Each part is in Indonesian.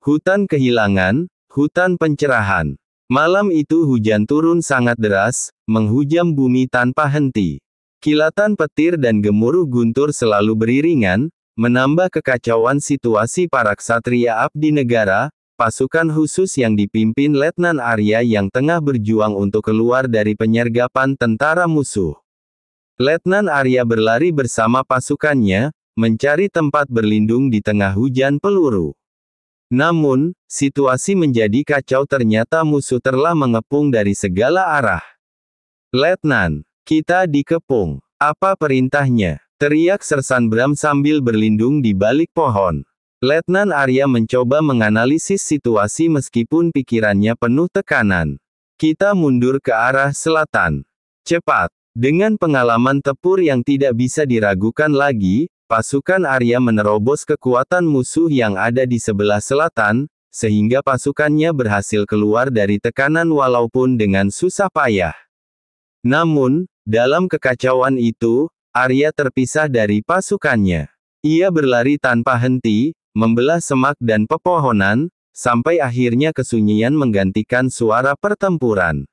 Hutan kehilangan, hutan pencerahan. Malam itu hujan turun sangat deras, menghujam bumi tanpa henti. Kilatan petir dan gemuruh guntur selalu beriringan, menambah kekacauan situasi para ksatria abdi negara, pasukan khusus yang dipimpin Letnan Arya yang tengah berjuang untuk keluar dari penyergapan tentara musuh. Letnan Arya berlari bersama pasukannya, mencari tempat berlindung di tengah hujan peluru. Namun, situasi menjadi kacau ternyata musuh telah mengepung dari segala arah. "Letnan, kita dikepung. Apa perintahnya?" teriak Sersan Bram sambil berlindung di balik pohon. Letnan Arya mencoba menganalisis situasi meskipun pikirannya penuh tekanan. "Kita mundur ke arah selatan. Cepat!" Dengan pengalaman tempur yang tidak bisa diragukan lagi, pasukan Arya menerobos kekuatan musuh yang ada di sebelah selatan, sehingga pasukannya berhasil keluar dari tekanan walaupun dengan susah payah. Namun, dalam kekacauan itu, Arya terpisah dari pasukannya. Ia berlari tanpa henti, membelah semak dan pepohonan, sampai akhirnya kesunyian menggantikan suara pertempuran.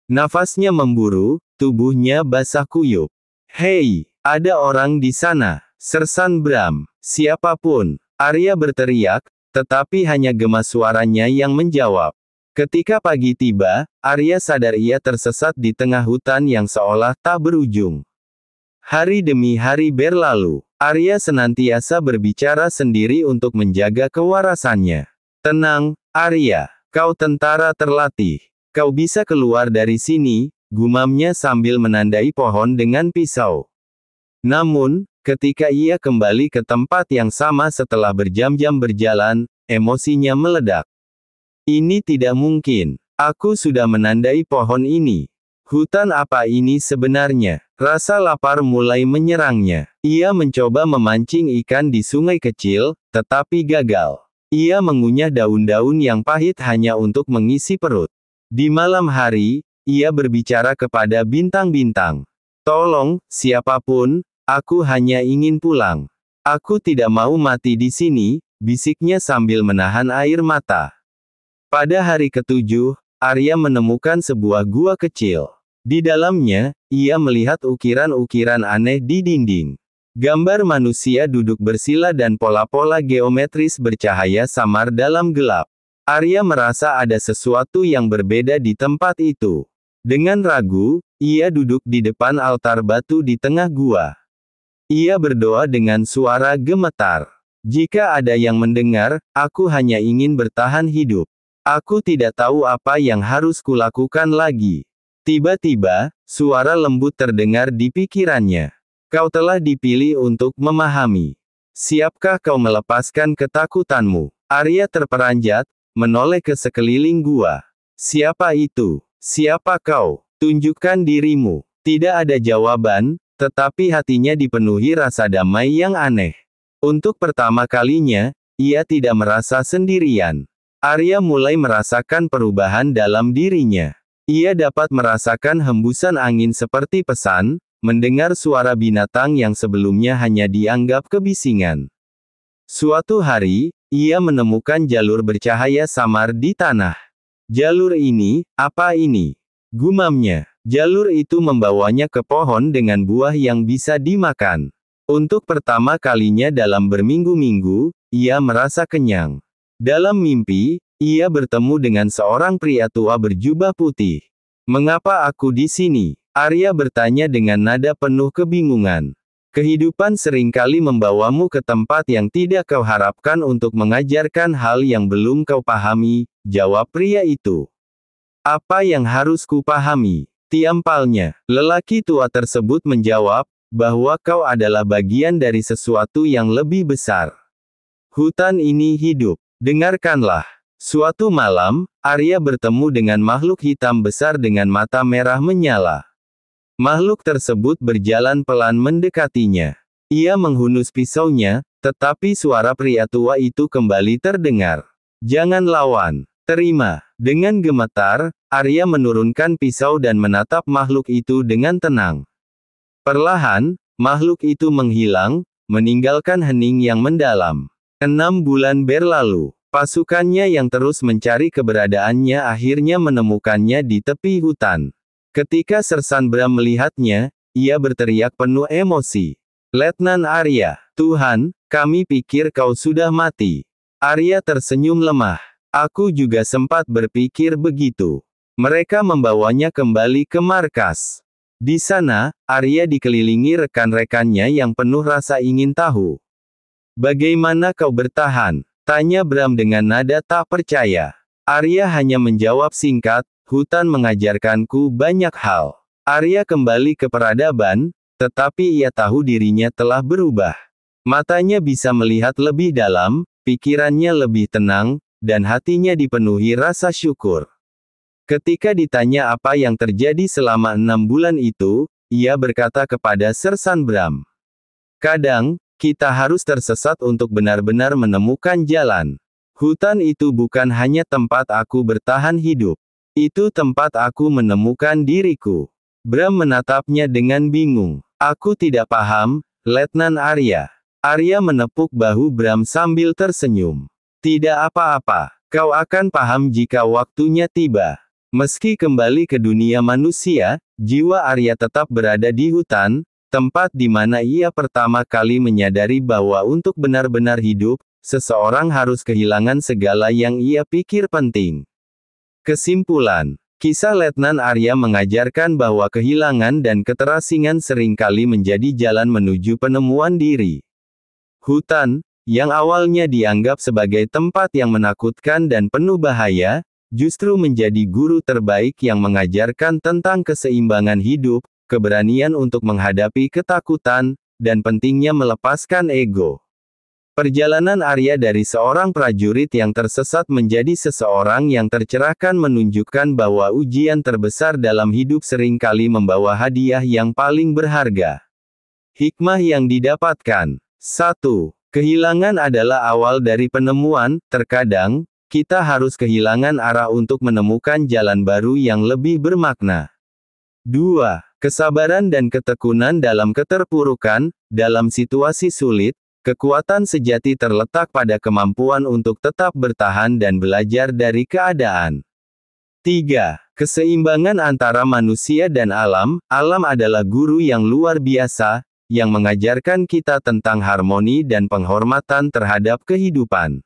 Nafasnya memburu, tubuhnya basah kuyup. "Hei, ada orang di sana! Sersan Bram, siapapun!" Arya berteriak, tetapi hanya gema suaranya yang menjawab. Ketika pagi tiba, Arya sadar ia tersesat di tengah hutan yang seolah tak berujung. Hari demi hari berlalu. Arya senantiasa berbicara sendiri untuk menjaga kewarasannya. "Tenang, Arya. Kau tentara terlatih. Kau bisa keluar dari sini," gumamnya sambil menandai pohon dengan pisau. Namun, ketika ia kembali ke tempat yang sama setelah berjam-jam berjalan, emosinya meledak. "Ini tidak mungkin. Aku sudah menandai pohon ini. Hutan apa ini sebenarnya?" Rasa lapar mulai menyerangnya. Ia mencoba memancing ikan di sungai kecil, tetapi gagal. Ia mengunyah daun-daun yang pahit hanya untuk mengisi perut. Di malam hari, ia berbicara kepada bintang-bintang. "Tolong, siapapun, aku hanya ingin pulang. Aku tidak mau mati di sini," bisiknya sambil menahan air mata. Pada hari ketujuh, Arya menemukan sebuah gua kecil. Di dalamnya, ia melihat ukiran-ukiran aneh di dinding. Gambar manusia duduk bersila dan pola-pola geometris bercahaya samar dalam gelap. Arya merasa ada sesuatu yang berbeda di tempat itu. Dengan ragu, ia duduk di depan altar batu di tengah gua. Ia berdoa dengan suara gemetar. "Jika ada yang mendengar, aku hanya ingin bertahan hidup. Aku tidak tahu apa yang harus kulakukan lagi." Tiba-tiba, suara lembut terdengar di pikirannya. "Kau telah dipilih untuk memahami. Siapkah kau melepaskan ketakutanmu?" Arya terperanjat, menoleh ke sekeliling gua. "Siapa itu? Siapa kau? Tunjukkan dirimu." Tidak ada jawaban, tetapi hatinya dipenuhi rasa damai yang aneh. Untuk pertama kalinya, ia tidak merasa sendirian. Arya mulai merasakan perubahan dalam dirinya. Ia dapat merasakan hembusan angin seperti pesan, mendengar suara binatang yang sebelumnya hanya dianggap kebisingan. Suatu hari, ia menemukan jalur bercahaya samar di tanah. "Jalur ini, apa ini?" gumamnya. Jalur itu membawanya ke pohon dengan buah yang bisa dimakan. Untuk pertama kalinya dalam berminggu-minggu, ia merasa kenyang. Dalam mimpi, ia bertemu dengan seorang pria tua berjubah putih. "Mengapa aku di sini?" Arya bertanya dengan nada penuh kebingungan. "Kehidupan seringkali membawamu ke tempat yang tidak kau harapkan untuk mengajarkan hal yang belum kau pahami," jawab pria itu. "Apa yang harus kupahami?" timpalnya. Lelaki tua tersebut menjawab, "Bahwa kau adalah bagian dari sesuatu yang lebih besar. Hutan ini hidup. Dengarkanlah." Suatu malam, Arya bertemu dengan makhluk hitam besar dengan mata merah menyala. Makhluk tersebut berjalan pelan mendekatinya. Ia menghunus pisaunya, tetapi suara pria tua itu kembali terdengar. "Jangan lawan. Terima." Dengan gemetar, Arya menurunkan pisau dan menatap makhluk itu dengan tenang. Perlahan, makhluk itu menghilang, meninggalkan hening yang mendalam. 6 bulan berlalu. Pasukannya yang terus mencari keberadaannya akhirnya menemukannya di tepi hutan. Ketika Sersan Bram melihatnya, ia berteriak penuh emosi. "Letnan Arya, Tuhan, kami pikir kau sudah mati." Arya tersenyum lemah. "Aku juga sempat berpikir begitu." Mereka membawanya kembali ke markas. Di sana, Arya dikelilingi rekan-rekannya yang penuh rasa ingin tahu. "Bagaimana kau bertahan?" tanya Bram dengan nada tak percaya. Arya hanya menjawab singkat, "Hutan mengajarkanku banyak hal." Arya kembali ke peradaban, tetapi ia tahu dirinya telah berubah. Matanya bisa melihat lebih dalam, pikirannya lebih tenang, dan hatinya dipenuhi rasa syukur. Ketika ditanya apa yang terjadi selama 6 bulan itu, ia berkata kepada Sersan Bram, "Kadang, kita harus tersesat untuk benar-benar menemukan jalan. Hutan itu bukan hanya tempat aku bertahan hidup. Itu tempat aku menemukan diriku." Bram menatapnya dengan bingung. "Aku tidak paham, Letnan Arya." Arya menepuk bahu Bram sambil tersenyum. "Tidak apa-apa, kau akan paham jika waktunya tiba." Meski kembali ke dunia manusia, jiwa Arya tetap berada di hutan, tempat di mana ia pertama kali menyadari bahwa untuk benar-benar hidup, seseorang harus kehilangan segala yang ia pikir penting. Kesimpulan, kisah Letnan Arya mengajarkan bahwa kehilangan dan keterasingan seringkali menjadi jalan menuju penemuan diri. Hutan, yang awalnya dianggap sebagai tempat yang menakutkan dan penuh bahaya, justru menjadi guru terbaik yang mengajarkan tentang keseimbangan hidup, keberanian untuk menghadapi ketakutan, dan pentingnya melepaskan ego. Perjalanan Arya dari seorang prajurit yang tersesat menjadi seseorang yang tercerahkan menunjukkan bahwa ujian terbesar dalam hidup seringkali membawa hadiah yang paling berharga. Hikmah yang didapatkan. 1. Kehilangan adalah awal dari penemuan. Terkadang, kita harus kehilangan arah untuk menemukan jalan baru yang lebih bermakna. 2. Kesabaran dan ketekunan dalam keterpurukan. Dalam situasi sulit, kekuatan sejati terletak pada kemampuan untuk tetap bertahan dan belajar dari keadaan. 3. Keseimbangan antara manusia dan alam. Alam adalah guru yang luar biasa, yang mengajarkan kita tentang harmoni dan penghormatan terhadap kehidupan.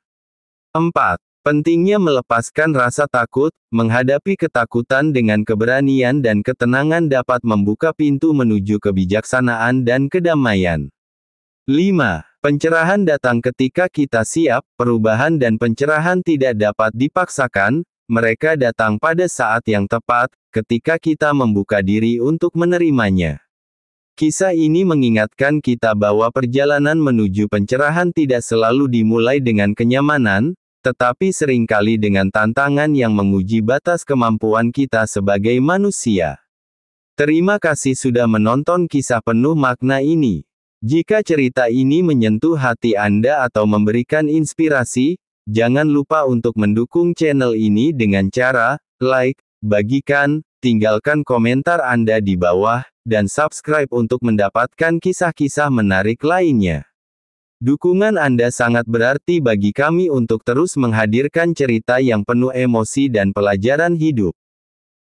4. Pentingnya melepaskan rasa takut, menghadapi ketakutan dengan keberanian dan ketenangan dapat membuka pintu menuju kebijaksanaan dan kedamaian. 5. Pencerahan datang ketika kita siap, perubahan dan pencerahan tidak dapat dipaksakan, mereka datang pada saat yang tepat, ketika kita membuka diri untuk menerimanya. Kisah ini mengingatkan kita bahwa perjalanan menuju pencerahan tidak selalu dimulai dengan kenyamanan, tetapi seringkali dengan tantangan yang menguji batas kemampuan kita sebagai manusia. Terima kasih sudah menonton kisah penuh makna ini. Jika cerita ini menyentuh hati Anda atau memberikan inspirasi, jangan lupa untuk mendukung channel ini dengan cara like, bagikan, tinggalkan komentar Anda di bawah, dan subscribe untuk mendapatkan kisah-kisah menarik lainnya. Dukungan Anda sangat berarti bagi kami untuk terus menghadirkan cerita yang penuh emosi dan pelajaran hidup.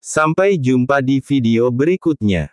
Sampai jumpa di video berikutnya.